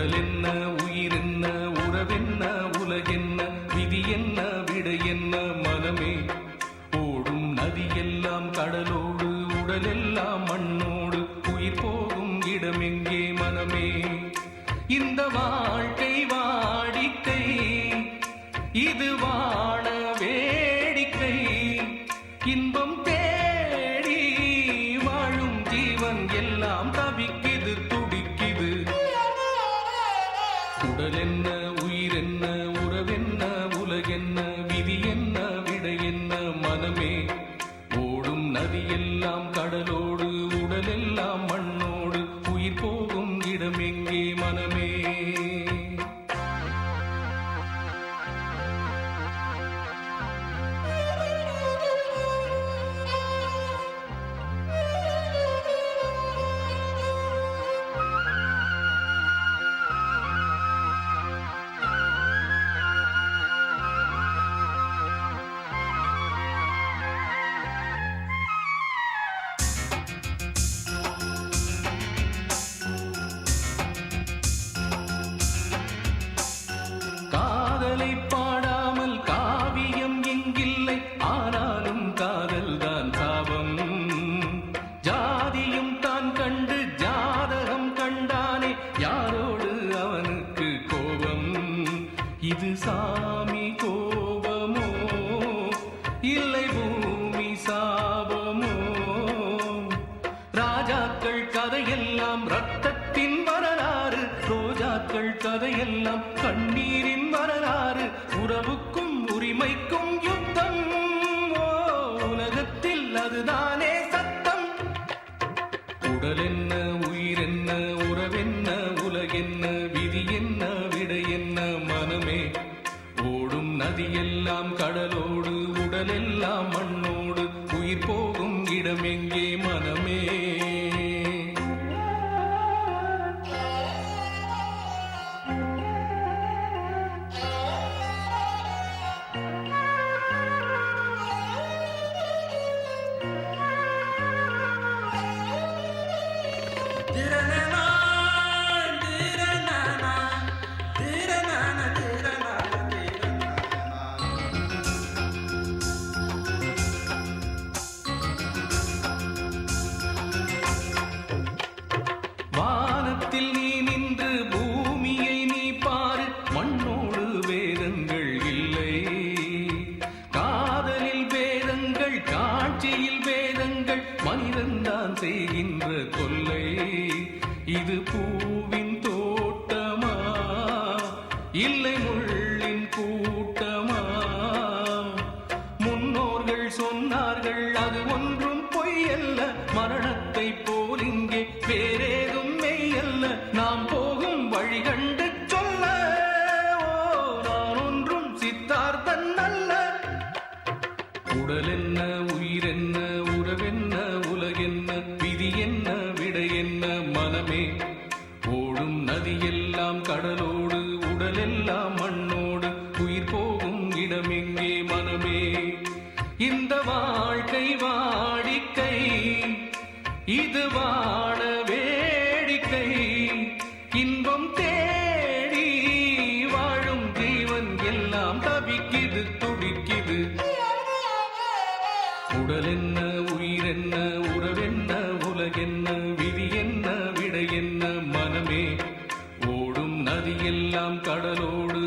உடல் என்ன, உயிர் என்ன, உறவென்ன, உலகென்ன, விதி என்ன, விடை என்ன மனமே. ஓடும் நதியெல்லாம் கடலோடு, உடலெல்லாம் மண்ணோடு, உயிர் போகும் இடமெங்கே மனமே. இந்த வாழ்க்கை வாடிக்கை, இது வாழ வேடிக்கை. இன்பம் தேடி வாழும் ஜீவன் எல்லாம் தவிக்குது, துடிக்குது. உடல் என்ன, உயிர் என்ன, உறவென்ன, உலகென்ன, விதி என்ன, விடை என்ன மனமே. ஓடும் நதியெல்லாம் கடலோடு, உடலெல்லாம் மண்ணோடு, உயிர் போகும் இடமெங்கே மனமே. பாடாமல் காவியம் எங்கில்லை, ஆனாலும் காதல் தான் சாபம். ஜாதியும் தான் கண்டு ஜாதகம் கண்டானே, யாரோடு அவனுக்கு கோபம். இது சாமி கோபமோ இல்லை பூமி சாபமோ. ராஜாக்கள் கதையெல்லாம் ரத்தத்தின் வரலாறு, ரோஜாக்கள் கதையெல்லாம் கண்ணீரின் வரலாறு. உறவுக்கும் உரிமைக்கும் யுத்தம், உலகத்தில் அதுதானே சத்தம். உடல் என்ன, உயிர் என்ன, உறவென்ன, உலகென்ன, விதி என்ன, விடை என்ன மனமே. ஓடும் நதியெல்லாம் கடலோடு, உடலெல்லாம் மண்ணோடு, உயிர் போகும் இடமெங்கே மனமே. வானத்தில் நீ நின்று பூமியை நீ பாரு, மண்ணோடு வேதங்கள் இல்லை. காதலில் வேதங்கள், காட்சியில் வேதங்கள், மனிதன்தான் செய்கின்ற கொல்லை. இது பூவின் தோட்டமா இல்லை முள்ளின் கூட்டமா. முன்னோர்கள் சொன்னார்கள் அது ஒன்றும் பொய்யல்ல, மரணத்தை போல் இங்கே வேறேதும் மெய்யல்ல. நாம் போகும் வழி கண்டு சொல்ல, நான் ஒன்றும் சித்தார்த்தன் அல்ல. உடல் என்ன, உயிர் என்ன, உறவென்ன, உலகென்ன, விதி என்ன, விடை என்ன மனமே. ஓடும் நதியெல்லாம் கடலோடு, உடலெல்லாம் மண்ணோடு, உயிர் போகும் இடமெங்கே மனமே. இந்த வாழ்க்கை வாடிக்கை, இது வாழ வேடிக்கை. இன்பம் தேடி வாழும் ஜீவன் எல்லாம் தவிக்குது, துடிக்குது. உடல் என்ன, உயிர் என்ன, உறவென்ன, உலகென்ன, விதி என்ன, விடை என்ன மனமே. ஓடும் நதியெல்லாம் கடலோடு,